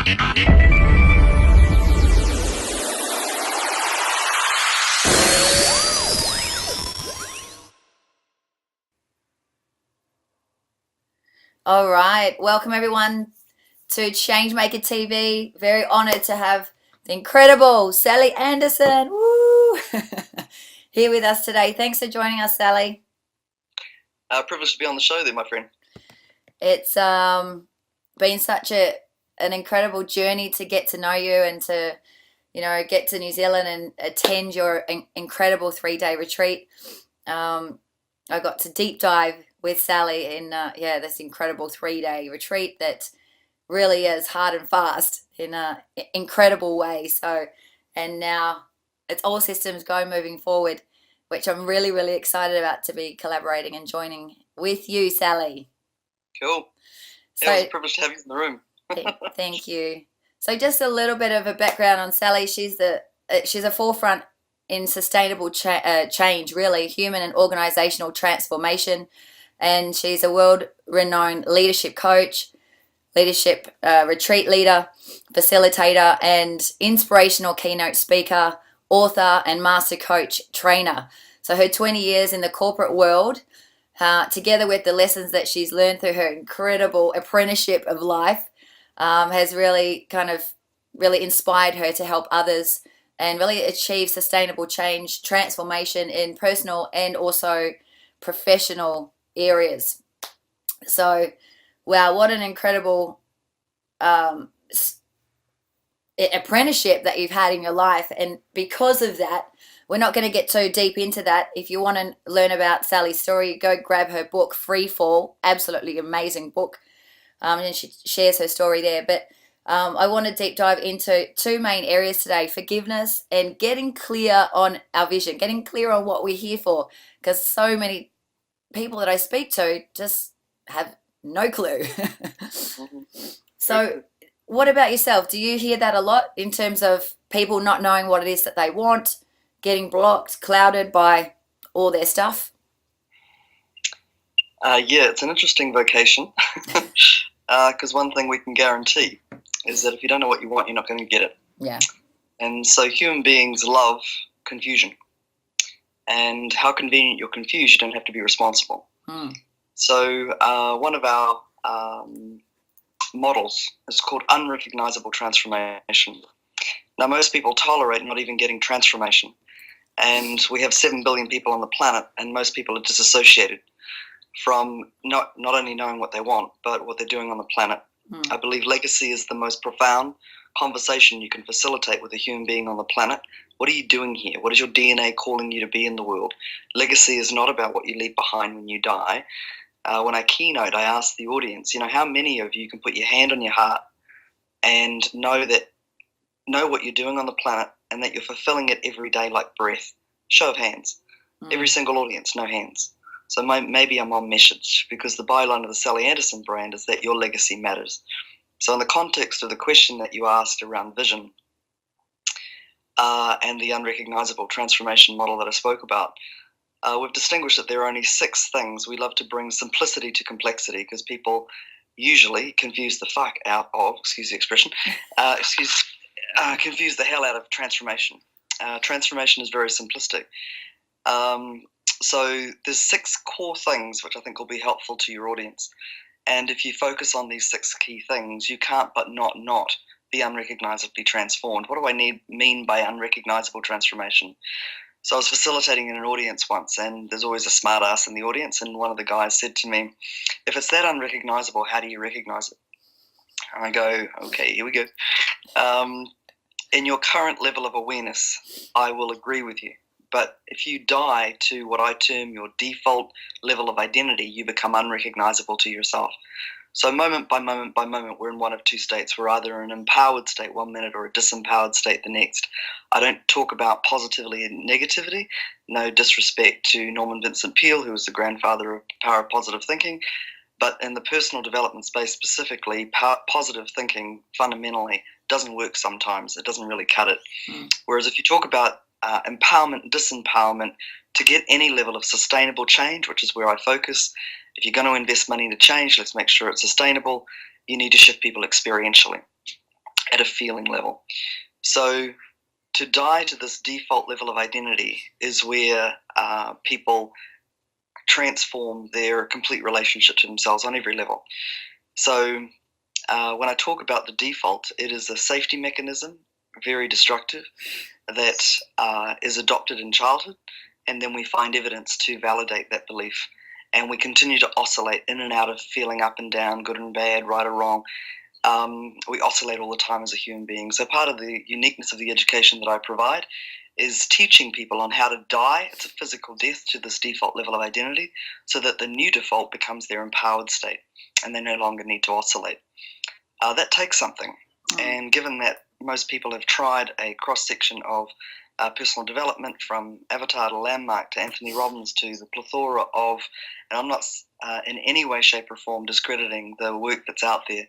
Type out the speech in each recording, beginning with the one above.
All right, welcome everyone to Changemaker TV. Very honored to have the incredible Sally Anderson woo, here with us today. Thanks for joining us, Sally. Privileged to be on the show there, my friend. It's been such an incredible journey to get to know you and to, get to New Zealand and attend your incredible 3-day retreat. I got to deep dive with Sally in this incredible 3-day retreat that really is hard and fast in a incredible way. So, and now it's all systems go moving forward, which I'm really, really excited about to be collaborating and joining with you, Sally. Cool. So, it was a privilege to have you in the room. Thank you. So just a little bit of a background on Sally. She's a forefront in sustainable change, really, human and organisational transformation. And she's a world-renowned leadership coach, leadership retreat leader, facilitator, and inspirational keynote speaker, author, and master coach trainer. So her 20 years in the corporate world, together with the lessons that she's learned through her incredible apprenticeship of life, has really really inspired her to help others and really achieve sustainable change, transformation in personal and also professional areas. So, wow, what an incredible apprenticeship that you've had in your life. And because of that, we're not going to get too deep into that. If you want to learn about Sally's story, go grab her book, Free Fall. Absolutely amazing book. And she shares her story there. But I want to deep dive into 2 main areas today: forgiveness and getting clear on our vision, getting clear on what we're here for. Because so many people that I speak to just have no clue. So what about yourself? Do you hear that a lot in terms of people not knowing what it is that they want, getting blocked, clouded by all their stuff? Yeah, it's an interesting vocation because one thing we can guarantee is that if you don't know what you want, you're not going to get it. Yeah. And so human beings love confusion. And how convenient you're confused, you don't have to be responsible. So one of our models is called unrecognizable transformation. Now, most people tolerate not even getting transformation. And we have 7 billion people on the planet, and most people are disassociated from not only knowing what they want, but what they're doing on the planet. I believe legacy is the most profound conversation you can facilitate with a human being on the planet. What are you doing here? What is your DNA calling you to be in the world? Legacy is not about what you leave behind when you die. When I keynote, I ask the audience, how many of you can put your hand on your heart and know what you're doing on the planet and that you're fulfilling it every day like breath? Show of hands. Every single audience, no hands. So maybe I'm on message, because the byline of the Sally Anderson brand is that your legacy matters. So in the context of the question that you asked around vision and the unrecognizable transformation model that I spoke about, we've distinguished that there are only 6 things. We love to bring simplicity to complexity because people usually confuse the fuck out of, excuse the expression, confuse the hell out of transformation. Transformation is very simplistic. So there's 6 core things which I think will be helpful to your audience. And if you focus on these 6 key things, you can't but not be unrecognizably transformed. What do I mean by unrecognizable transformation? So I was facilitating in an audience once, and there's always a smart ass in the audience, and one of the guys said to me, if it's that unrecognizable, how do you recognize it? And I go, okay, here we go. In your current level of awareness, I will agree with you. But if you die to what I term your default level of identity, you become unrecognizable to yourself. So moment by moment by moment, we're in one of 2 states. We're either in an empowered state 1 minute or a disempowered state the next. I don't talk about positivity and negativity. No disrespect to Norman Vincent Peale, who was the grandfather of power of positive thinking. But in the personal development space specifically, positive thinking fundamentally doesn't work sometimes. It doesn't really cut it. Whereas if you talk about empowerment and disempowerment, to get any level of sustainable change, which is where I focus, if you're going to invest money to change, let's make sure it's sustainable. You need to shift people experientially. at a feeling level. So to die to this default level of identity is where people transform their complete relationship to themselves on every level. So when I talk about the default, it is a safety mechanism, very destructive, that is adopted in childhood, and then we find evidence to validate that belief. And we continue to oscillate in and out of feeling up and down, good and bad, right or wrong. We oscillate all the time as a human being. So part of the uniqueness of the education that I provide is teaching people on how to die. It's a physical death to this default level of identity, so that the new default becomes their empowered state, and they no longer need to oscillate. That takes something. And given that most people have tried a cross-section of personal development, from Avatar to Landmark to Anthony Robbins to the plethora of, and I'm not in any way, shape or form discrediting the work that's out there,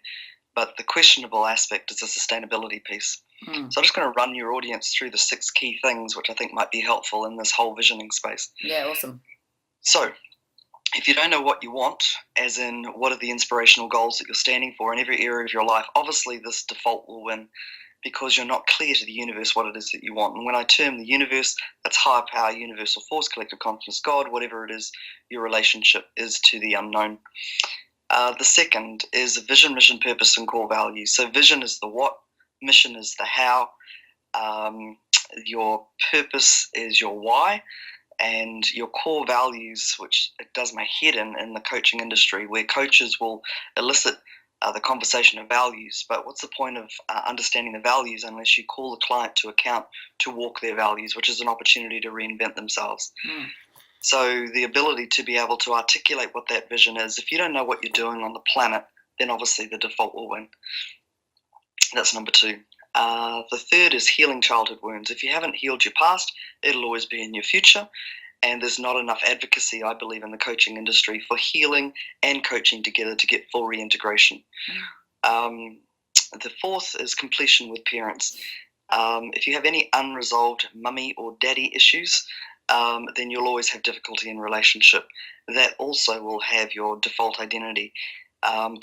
but the questionable aspect is the sustainability piece. So I'm just going to run your audience through the 6 key things which I think might be helpful in this whole visioning space. Yeah, awesome. So if you don't know what you want, as in what are the inspirational goals that you're standing for in every area of your life, obviously this default will win, because you're not clear to the universe what it is that you want. And when I term the universe, that's higher power, universal force, collective consciousness, God, whatever it is your relationship is to the unknown. The second is vision, mission, purpose, and core values. So vision is the what, mission is the how, your purpose is your why, and your core values, which it does my head in the coaching industry, where coaches will elicit the conversation of values. But what's the point of understanding the values unless you call the client to account to walk their values, which is an opportunity to reinvent themselves. So the ability to be able to articulate what that vision is. If you don't know what you're doing on the planet, then obviously the default will win. That's number 2. The third is healing childhood wounds. If you haven't healed your past, it'll always be in your future. And there's not enough advocacy, I believe, in the coaching industry for healing and coaching together to get full reintegration. The fourth is completion with parents. If you have any unresolved mummy or daddy issues, then you'll always have difficulty in relationship. That also will have your default identity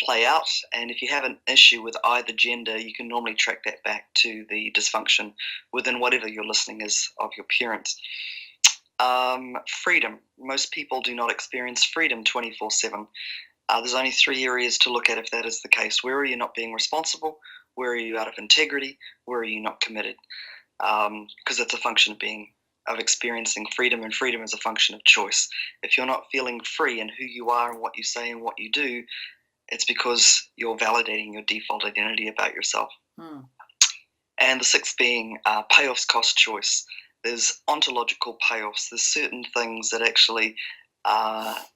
play out. And if you have an issue with either gender, you can normally track that back to the dysfunction within whatever your listening is of your parents. Freedom. Most people do not experience freedom 24/7. There's only 3 areas to look at if that is the case. Where are you not being responsible? Where are you out of integrity? Where are you not committed? Because it's a function of experiencing freedom, and freedom is a function of choice. If you're not feeling free in who you are and what you say and what you do, it's because you're validating your default identity about yourself. And the 6th being payoffs cost choice. There's ontological payoffs. There's certain things that actually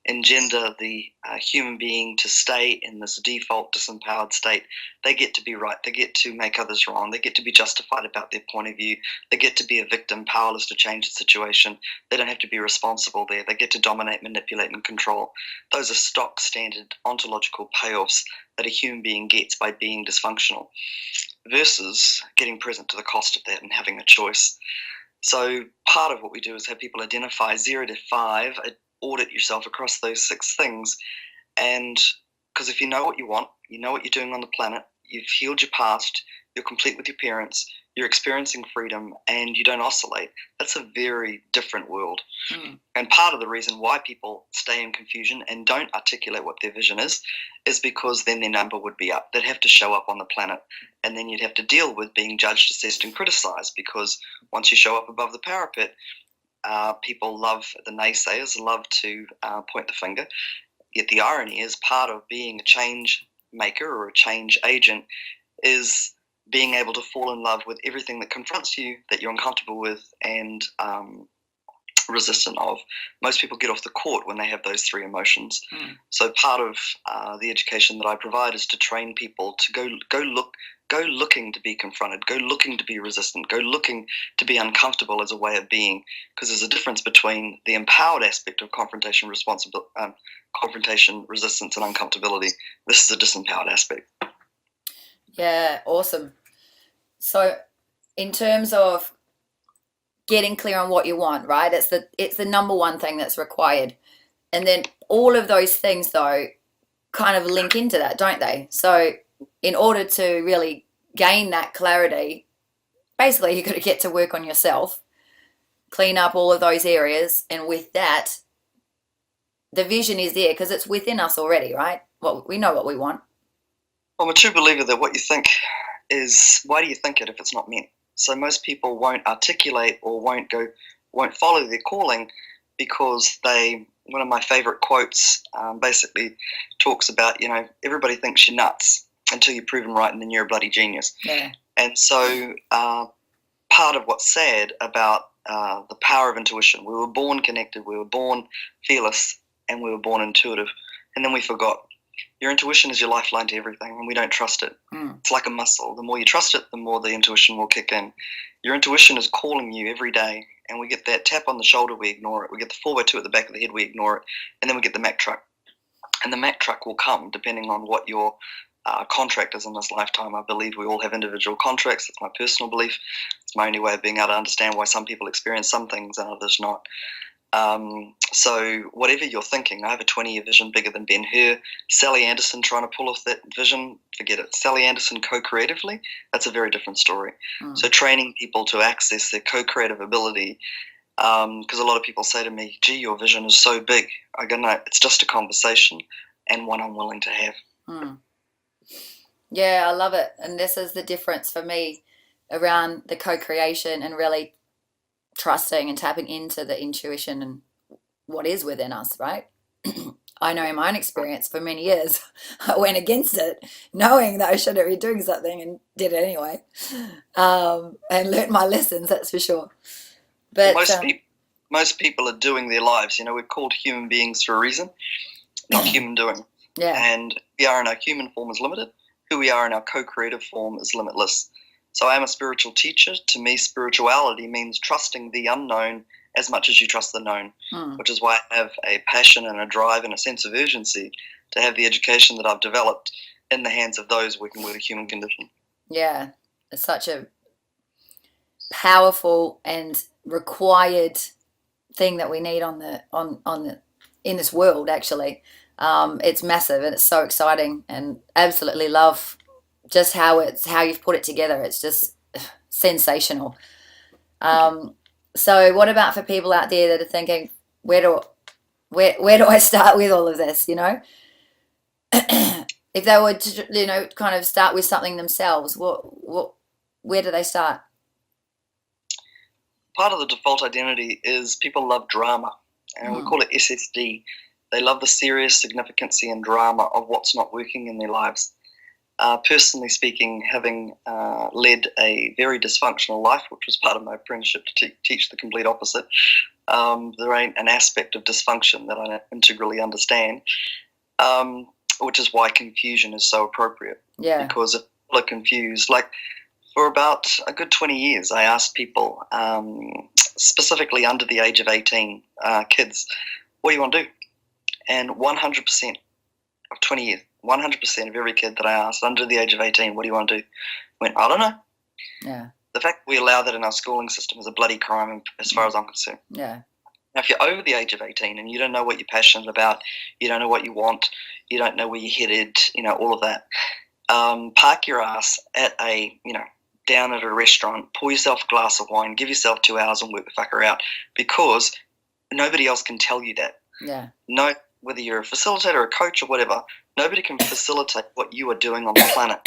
engender the human being to stay in this default disempowered state. They get to be right. They get to make others wrong. They get to be justified about their point of view. They get to be a victim, powerless to change the situation. They don't have to be responsible there. They get to dominate, manipulate, and control. Those are stock standard ontological payoffs that a human being gets by being dysfunctional, versus getting present to the cost of that and having a choice. So part of what we do is have people identify 0 to 5, audit yourself across those 6 things. And because if you know what you want, you know what you're doing on the planet, you've healed your past, you're complete with your parents, you're experiencing freedom, and you don't oscillate, that's a very different world. And part of the reason why people stay in confusion and don't articulate what their vision is because then their number would be up. They'd have to show up on the planet, and then you'd have to deal with being judged, assessed, and criticized, because once you show up above the parapet, people love, the naysayers love to point the finger. Yet the irony is, part of being a change maker or a change agent is being able to fall in love with everything that confronts you, that you're uncomfortable with and resistant of. Most people get off the court when they have those 3 emotions. So part of the education that I provide is to train people to go looking to be confronted, go looking to be resistant, go looking to be uncomfortable as a way of being, because there's a difference between the empowered aspect of confrontation, resistance, and uncomfortability. This is a disempowered aspect. Yeah, awesome. So in terms of getting clear on what you want, right? It's the number one thing that's required. And then all of those things, though, kind of link into that, don't they? So in order to really gain that clarity, basically you've got to get to work on yourself, clean up all of those areas, and with that, the vision is there because it's within us already, right? Well, we know what we want. I'm a true believer that what you think is, why do you think it if it's not meant? So most people won't articulate or won't follow their calling because one of my favorite quotes basically talks about, everybody thinks you're nuts until you're proven right and then you're a bloody genius. Yeah. And so part of what's sad about the power of intuition, we were born connected, we were born fearless, and we were born intuitive, and then we forgot. Your intuition is your lifeline to everything, and we don't trust it. It's like a muscle. The more you trust it, the more the intuition will kick in. Your intuition is calling you every day, and we get that tap on the shoulder, we ignore it. We get the 4x2 at the back of the head, we ignore it. And then we get the Mack truck. And the Mack truck will come depending on what your contract is in this lifetime. I believe we all have individual contracts. That's my personal belief. It's my only way of being able to understand why some people experience some things and others not. So whatever you're thinking, I have a 20-year vision bigger than Ben-Hur. Sally Anderson trying to pull off that vision, forget it. Sally Anderson co-creatively, that's a very different story. So training people to access their co-creative ability, because a lot of people say to me, gee, your vision is so big. I go, no, it's just a conversation and one I'm willing to have. Yeah, I love it. And this is the difference for me around the co-creation and really trusting and tapping into the intuition and what is within us, right? I know in my own experience for many years, I went against it, knowing that I shouldn't be doing something and did it anyway, and learned my lessons, that's for sure. But most people are doing their lives. We're called human beings for a reason, not human doing. Yeah. And we are in our human form is limited. Who we are in our co-creative form is limitless. So I am a spiritual teacher. To me, spirituality means trusting the unknown as much as you trust the known, which is why I have a passion and a drive and a sense of urgency to have the education that I've developed in the hands of those working with the human condition. Yeah, it's such a powerful and required thing that we need in this world, actually. It's massive and it's so exciting, and absolutely love just how you've put it together. It's just sensational. So what about for people out there that are thinking, where do I start with all of this, if they were to, kind of start with something themselves, where do they start? Part of the default identity is people love drama, and we call it SSD. They love the serious significancy and drama of what's not working in their lives. Personally speaking, having led a very dysfunctional life, which was part of my apprenticeship to teach the complete opposite, there ain't an aspect of dysfunction that I integrally understand, which is why confusion is so appropriate. Yeah. Because if people are confused, like for about a good 20 years, I asked people, specifically under the age of 18, kids, what do you want to do? And 100% of 20 years, 100% of every kid that I asked under the age of 18, what do you want to do? Went, I don't know. Yeah. The fact that we allow that in our schooling system is a bloody crime as far as I'm concerned. Yeah. Now, if you're over the age of 18 and you don't know what you're passionate about, you don't know what you want, you don't know where you're headed, all of that, park your ass down at a restaurant, pour yourself a glass of wine, give yourself 2 hours and work the fucker out, because nobody else can tell you that. Yeah. No, whether you're a facilitator or a coach or whatever, nobody can facilitate what you are doing on the planet.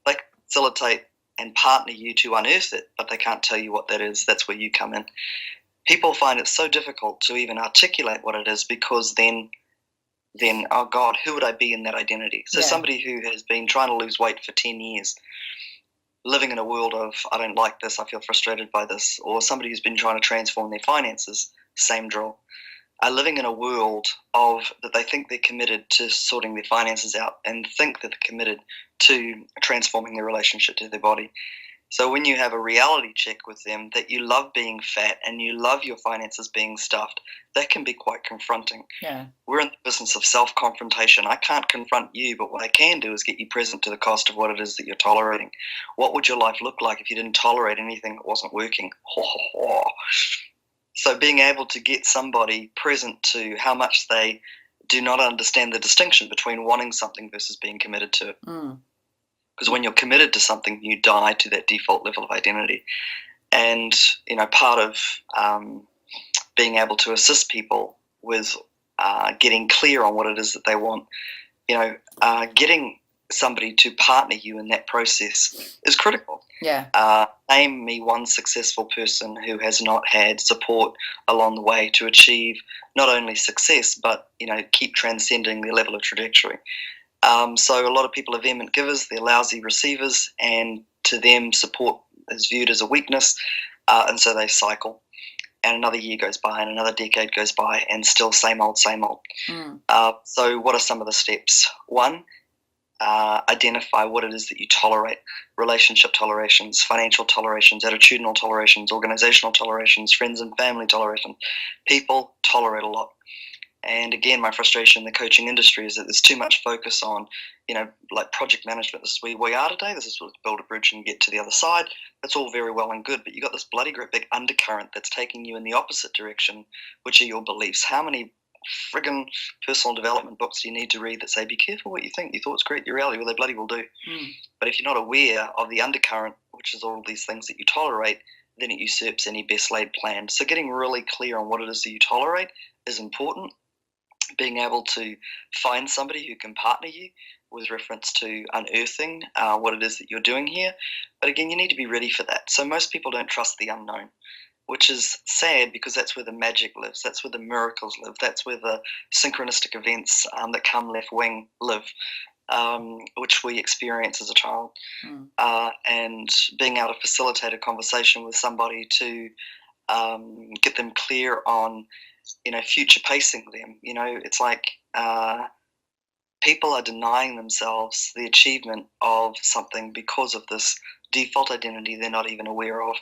They can facilitate and partner you to unearth it, but they can't tell you what that is. That's where you come in. People find it so difficult to even articulate what it is, because then oh God, who would I be in that identity? So somebody who has been trying to lose weight for 10 years, living in a world of, I don't like this, I feel frustrated by this, or somebody who's been trying to transform their finances, same drill, are living in a world of that they think they're committed to sorting their finances out and think that they're committed to transforming their relationship to their body. So when you have a reality check with them that you love being fat and you love your finances being stuffed, that can be quite confronting. Yeah. We're in the business of self-confrontation. I can't confront you, but what I can do is get you present to the cost of what it is that you're tolerating. What would your life look like if you didn't tolerate anything that wasn't working? So being able to get somebody present to how much they do not understand the distinction between wanting something versus being committed to it. Because when you're committed to something, you die to that default level of identity. And, part of being able to assist people with getting clear on what it is that they want, getting somebody to partner you in that process is critical. Yeah. Name me one successful person who has not had support along the way to achieve not only success, but, keep transcending their level of trajectory. So a lot of people are vehement givers, they're lousy receivers, and to them support is viewed as a weakness, and so they cycle. And another year goes by, and another decade goes by, and still same old, same old. So what are some of the steps? One, identify what it is that you tolerate: relationship tolerations, financial tolerations, attitudinal tolerations, organisational tolerations, friends and family tolerations. People tolerate a lot. And again, my frustration in the coaching industry is that there's too much focus on, like project management. This is where we are today. This is what build a bridge and get to the other side. That's all very well and good, but you've got this bloody great big undercurrent that's taking you in the opposite direction, which are your beliefs. How many friggin' personal development books do you need to read that say, be careful what you think, your thoughts create your reality? Well, they bloody will do. But if you're not aware of the undercurrent, which is all of these things that you tolerate, then it usurps any best laid plan. So getting really clear on what it is that you tolerate is important. Being able to find somebody who can partner you with reference to unearthing what it is that you're doing here. But again, you need to be ready for that. So most people don't trust the unknown, which is sad because that's where the magic lives. That's where the miracles live. That's where the synchronistic events that come left wing live, which we experience as a child. And being able to facilitate a conversation with somebody to get them clear on future pacing them. It's like people are denying themselves the achievement of something because of this default identity they're not even aware of.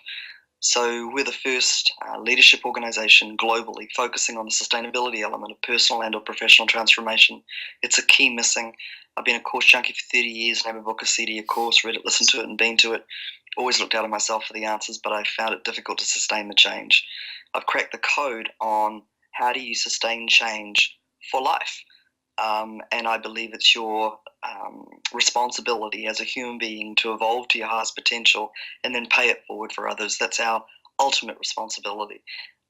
So we're the first leadership organisation globally focusing on the sustainability element of personal and or professional transformation. It's a key missing. I've been a course junkie for 30 years, never booked a CD, a course, read it, listened to it and been to it. Always looked out of myself for the answers, but I found it difficult to sustain the change. I've cracked the code on how do you sustain change for life. And I believe it's your responsibility as a human being to evolve to your highest potential and then pay it forward for others. That's our ultimate responsibility.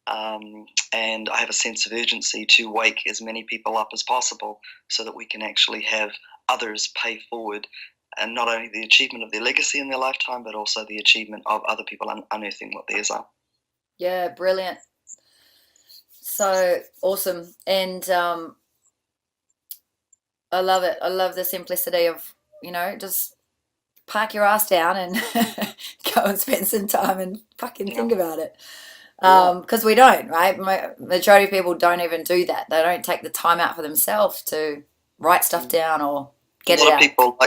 And I have a sense of urgency to wake as many people up as possible so that we can actually have others pay forward, and not only the achievement of their legacy in their lifetime, but also the achievement of other people unearthing what theirs are. Yeah, brilliant. So awesome. And I love it. I love the simplicity of, just park your ass down and go and spend some time and fucking think about it. Because we don't, right? Majority of people don't even do that. They don't take the time out for themselves to write stuff down or get it out. A lot of people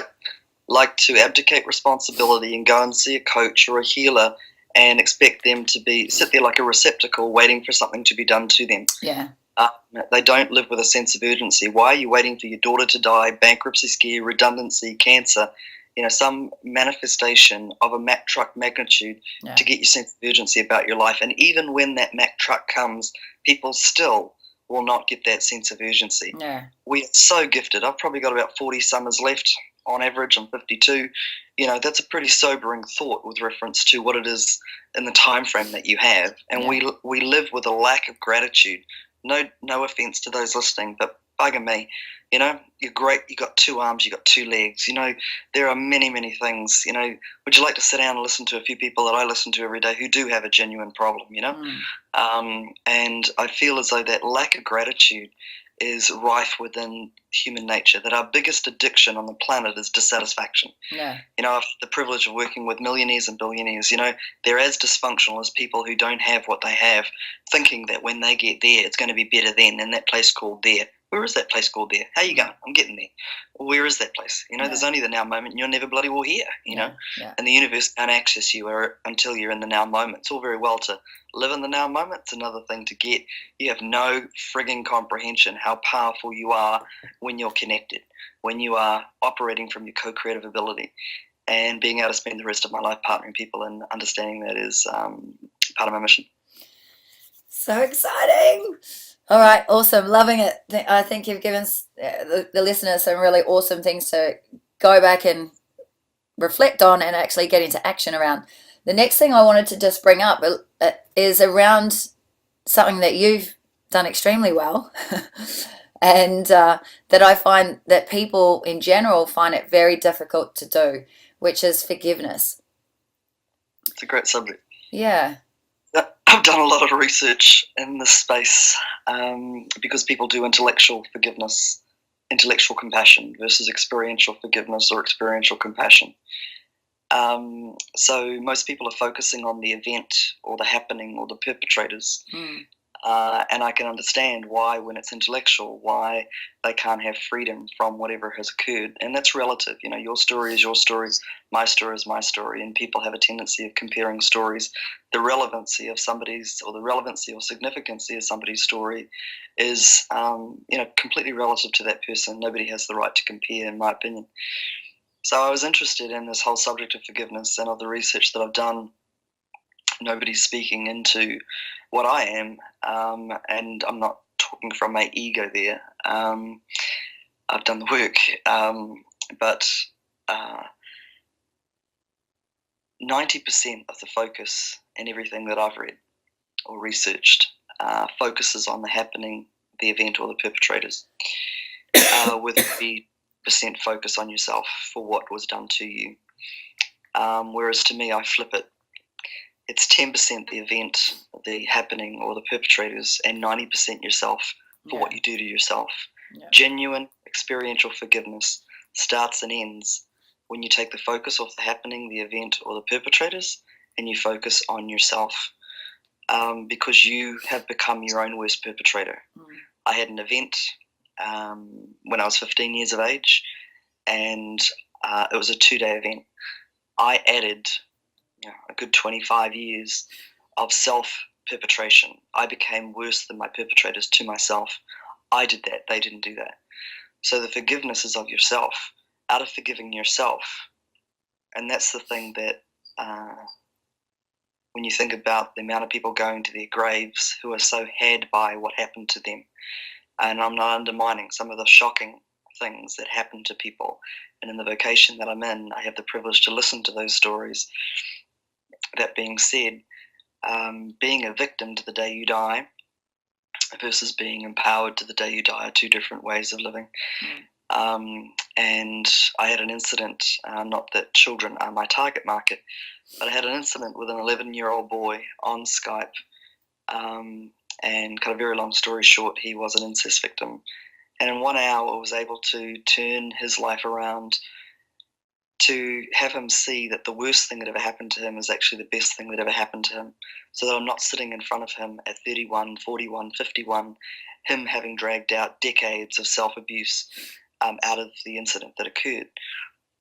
like to abdicate responsibility and go and see a coach or a healer and expect them to sit there like a receptacle waiting for something to be done to them. Yeah. They don't live with a sense of urgency. Why are you waiting for your daughter to die, bankruptcy scare, redundancy, cancer, some manifestation of a Mack truck magnitude to get your sense of urgency about your life? And even when that Mack truck comes, people still will not get that sense of urgency. Yeah. We are so gifted. I've probably got about 40 summers left on average. I'm 52. That's a pretty sobering thought with reference to what it is in the time frame that you have. And we live with a lack of gratitude. No offense to those listening, but bugger me, you're great. You got 2 arms, you got 2 legs. There are many, many things. Would you like to sit down and listen to a few people that I listen to every day who do have a genuine problem? And I feel as though that lack of gratitude is rife within human nature. That our biggest addiction on the planet is dissatisfaction. Yeah. I've had the privilege of working with millionaires and billionaires. They're as dysfunctional as people who don't have what they have, thinking that when they get there, it's going to be better then in that place called there. Where is that place called there? How you going? I'm getting there. Where is that place? There's only the now moment, and you're never bloody well here, And the universe can't access you until you're in the now moment. It's all very well to live in the now moment. It's another thing to get. You have no frigging comprehension how powerful you are when you're connected, when you are operating from your co-creative ability. And being able to spend the rest of my life partnering people and understanding that is part of my mission. So exciting. All right, awesome. Loving it. I think you've given the listeners some really awesome things to go back and reflect on and actually get into action around. The next thing I wanted to just bring up is around something that you've done extremely well, and that I find that people in general find it very difficult to do, which is forgiveness. It's a great subject. Yeah. I've done a lot of research in this space because people do intellectual forgiveness, intellectual compassion versus experiential forgiveness or experiential compassion. So most people are focusing on the event or the happening or the perpetrators. And I can understand why, when it's intellectual, why they can't have freedom from whatever has occurred. And that's relative. You know, your story is your story, my story is my story, and people have a tendency of comparing stories. The relevancy of somebody's, or the relevancy or significance of somebody's story is, completely relative to that person. Nobody has the right to compare, in my opinion. So I was interested in this whole subject of forgiveness, and of the research that I've done, nobody's speaking into what I am, and I'm not talking from my ego there. I've done the work, but 90% of the focus in everything that I've read or researched focuses on the happening, the event, or the perpetrators, with 3% focus on yourself for what was done to you. Whereas to me, I flip it. It's 10% the event, the happening, or the perpetrators, and 90% yourself for what you do to yourself. Yeah. Genuine experiential forgiveness starts and ends when you take the focus off the happening, the event, or the perpetrators, and you focus on yourself, because you have become your own worst perpetrator. I had an event when I was 15 years of age, and it was a 2-day event. I added a good 25 years of self-perpetration. I became worse than my perpetrators to myself. I did that. They didn't do that. So the forgiveness is of yourself, out of forgiving yourself. And that's the thing that when you think about the amount of people going to their graves who are so had by what happened to them, and I'm not undermining some of the shocking things that happen to people, and in the vocation that I'm in, I have the privilege to listen to those stories. That being said, being a victim to the day you die versus being empowered to the day you die are two different ways of living. And I had an incident, not that children are my target market, but I had an incident with an 11-year-old boy on Skype, and kind of very long story short, he was an incest victim. And in 1 hour, I was able to turn his life around, to have him see that the worst thing that ever happened to him is actually the best thing that ever happened to him, so that I'm not sitting in front of him at 31, 41, 51, him having dragged out decades of self-abuse out of the incident that occurred.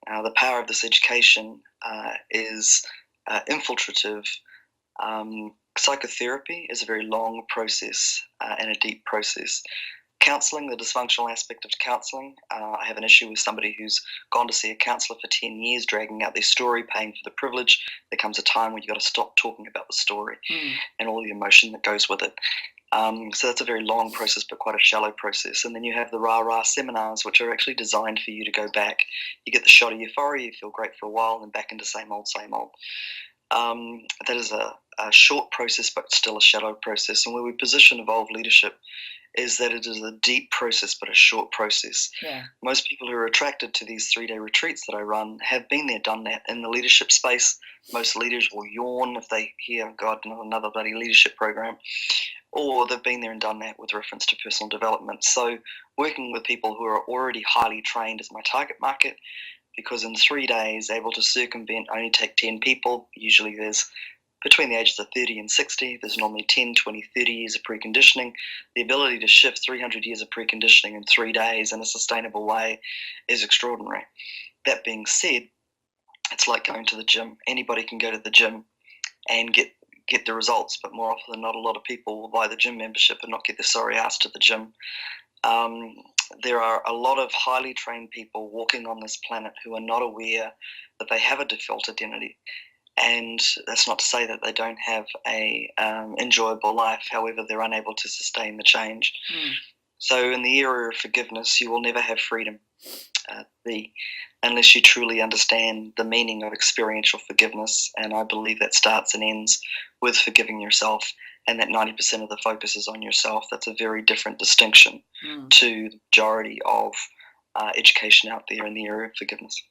The power of this education is infiltrative. Psychotherapy is a very long process and a deep process. Counselling, the dysfunctional aspect of counselling. I have an issue with somebody who's gone to see a counsellor for 10 years, dragging out their story, paying for the privilege. There comes a time when you've got to stop talking about the story and all the emotion that goes with it. So that's a very long process, but quite a shallow process. And then you have the rah-rah seminars, which are actually designed for you to go back. You get the shot of euphoria, you feel great for a while, and back into same old, same old. That is a short process, but still a shallow process. And where we position evolved leadership is that it is a deep process, but a short process. Yeah. Most people who are attracted to these 3-day retreats that I run have been there, done that. In the leadership space, most leaders will yawn if they hear, God, not another bloody leadership program. Or they've been there and done that with reference to personal development. So working with people who are already highly trained is my target market, because in 3 days, able to circumvent, only take 10 people. Usually there's between the ages of 30 and 60, there's normally 10, 20, 30 years of preconditioning. The ability to shift 300 years of preconditioning in 3 days in a sustainable way is extraordinary. That being said, it's like going to the gym. Anybody can go to the gym and get the results, but more often than not, a lot of people will buy the gym membership and not get their sorry ass to the gym. There are a lot of highly trained people walking on this planet who are not aware that they have a default identity. And that's not to say that they don't have a enjoyable life. However, they're unable to sustain the change. So in the area of forgiveness, you will never have freedom be, unless you truly understand the meaning of experiential forgiveness. And I believe that starts and ends with forgiving yourself, and that 90% of the focus is on yourself. That's a very different distinction to the majority of education out there in the area of forgiveness.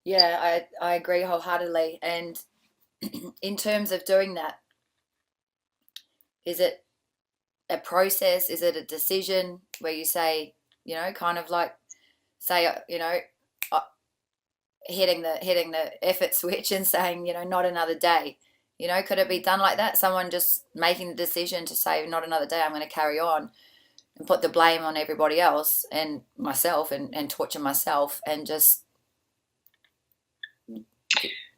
Yeah, I agree wholeheartedly. And in terms of doing that, is it a process? Is it a decision where you say, you know, kind of like say, you know, hitting the effort switch and saying, you know, not another day? You know, could it be done like that? Someone just making the decision to say, not another day, I'm going to carry on, and put the blame on everybody else and myself, and torture myself, and just.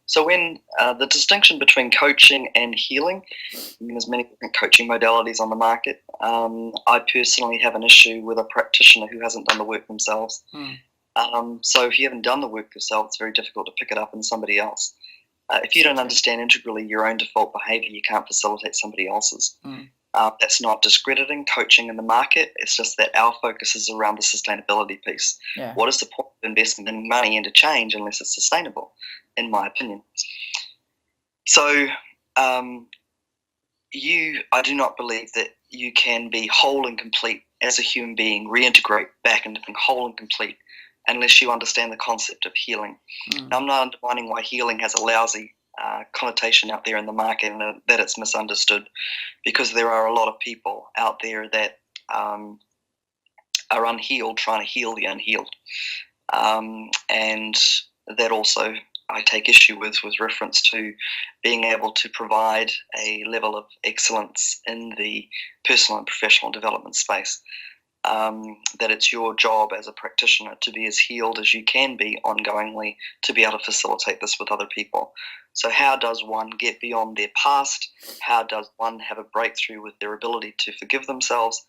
So when the distinction between coaching and healing, I mean, there's many different coaching modalities on the market. I personally have an issue with a practitioner who hasn't done the work themselves. So if you haven't done the work yourself, it's very difficult to pick it up in somebody else. If you don't understand integrally your own default behavior, you can't facilitate somebody else's. That's not discrediting coaching in the market. It's just that our focus is around the sustainability piece. Yeah. What is the point of investing in money into change unless it's sustainable, in my opinion? So I do not believe that you can be whole and complete as a human being, reintegrate back into being whole and complete, unless you understand the concept of healing. Now, I'm not undermining why healing has a lousy connotation out there in the market, and that it's misunderstood, because there are a lot of people out there that are unhealed trying to heal the unhealed, and that also I take issue with reference to being able to provide a level of excellence in the personal and professional development space. That it's your job as a practitioner to be as healed as you can be ongoingly, to be able to facilitate this with other people. So how does one get beyond their past? How does one have a breakthrough with their ability to forgive themselves?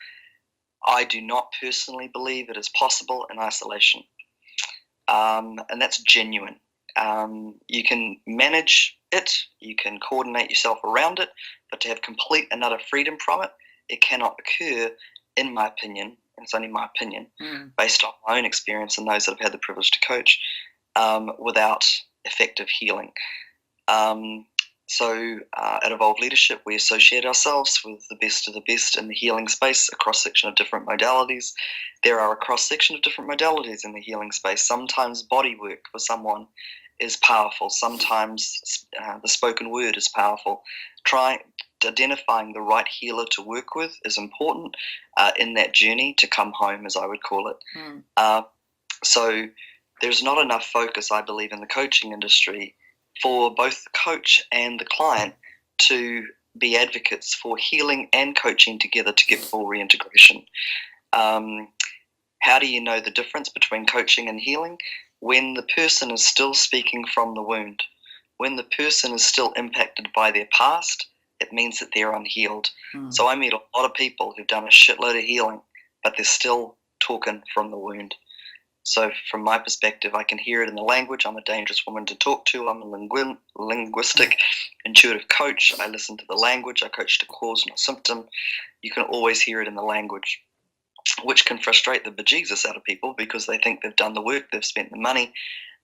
I do not personally believe it is possible in isolation. And that's genuine. You can manage it, you can coordinate yourself around it, but to have complete and utter freedom from it, it cannot occur, in my opinion. It's only my opinion, based on my own experience and those that have had the privilege to coach, without effective healing. So at Evolve Leadership, we associate ourselves with the best of the best in the healing space, a cross-section of different modalities. There are a cross-section of different modalities in the healing space. Sometimes body work for someone is powerful. Sometimes the spoken word is powerful. Identifying the right healer to work with is important in that journey to come home, as I would call it. So there's not enough focus, I believe, in the coaching industry for both the coach and the client to be advocates for healing and coaching together to get full reintegration. How do you know the difference between coaching and healing? When the person is still speaking from the wound, when the person is still impacted by their past, it means that they're unhealed. So I meet a lot of people who've done a shitload of healing, but they're still talking from the wound. So from my perspective, I can hear it in the language. I'm a dangerous woman to talk to. I'm a linguistic, intuitive coach. I listen to the language. I coach to cause, not symptom. You can always hear it in the language, which can frustrate the bejesus out of people because they think they've done the work, they've spent the money.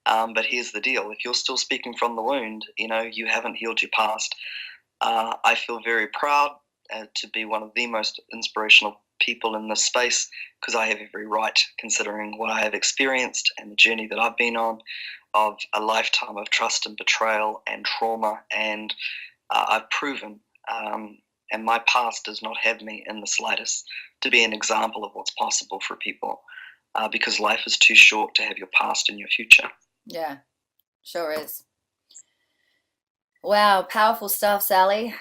But here's the deal. If you're still speaking from the wound, you haven't healed your past. I feel very proud to be one of the most inspirational people in this space, because I have every right, considering what I have experienced and the journey that I've been on of a lifetime of trust and betrayal and trauma, and I've proven, and my past does not have me in the slightest, to be an example of what's possible for people, because life is too short to have your past in your future. Yeah, sure is. Wow, powerful stuff, Sally.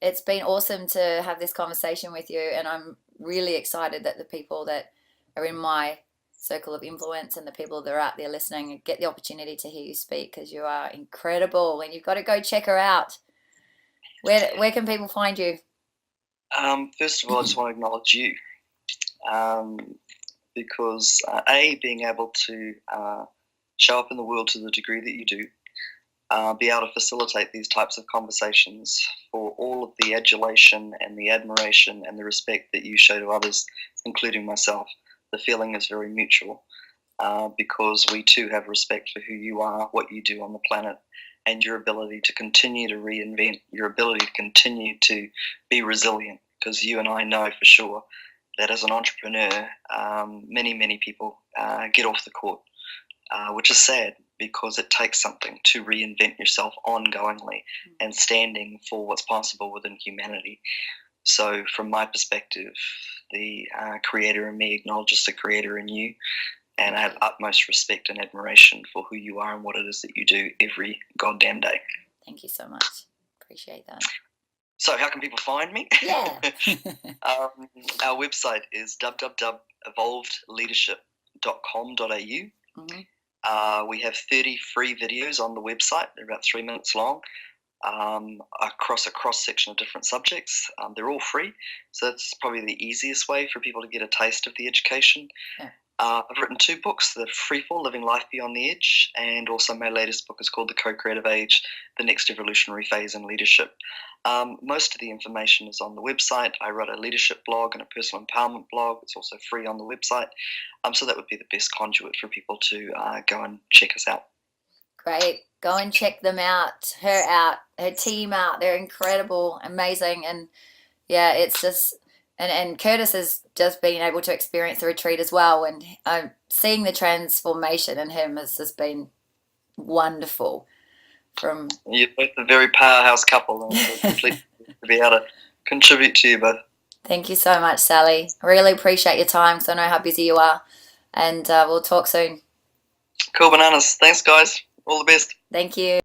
It's been awesome to have this conversation with you, and I'm really excited that the people that are in my circle of influence and the people that are out there listening get the opportunity to hear you speak, because you are incredible, and you've got to go check her out. Where can people find you? First of all, I just want to acknowledge you, because being able to show up in the world to the degree that you do, be able to facilitate these types of conversations, for all of the adulation and the admiration and the respect that you show to others, including myself. the feeling is very mutual, because we too have respect for who you are, what you do on the planet, and your ability to continue to reinvent, your ability to continue to be resilient, because you and I know for sure that as an entrepreneur, many people get off the court, which is sad, because it takes something to reinvent yourself ongoingly and standing for what's possible within humanity. So from my perspective, the creator in me acknowledges the creator in you, and I have utmost respect and admiration for who you are and what it is that you do every goddamn day. Thank you so much. Appreciate that. So how can people find me? Yeah. Our website is www.evolvedleadership.com.au. We have 30 free videos on the website. They're about 3 minutes long, across a cross-section of different subjects. They're all free, so that's probably the easiest way for people to get a taste of the education. Yeah. I've written 2 books, The Freefall, Living Life Beyond the Edge, and also my latest book is called The Co-Creative Age, The Next Evolutionary Phase in Leadership. Most of the information is on the website. I write a leadership blog and a personal empowerment blog. It's also free on the website. So that would be the best conduit for people to go and check us out. Great. Go and check them out, her team out. They're incredible, amazing. And yeah, it's just, and Curtis has just been able to experience the retreat as well. And seeing the transformation in him has just been wonderful. You're both a very powerhouse couple, and it's completely to be able to contribute to you both. Thank you so much, Sally. I really appreciate your time, because I know how busy you are. And we'll talk soon. Cool bananas. Thanks, guys. All the best. Thank you.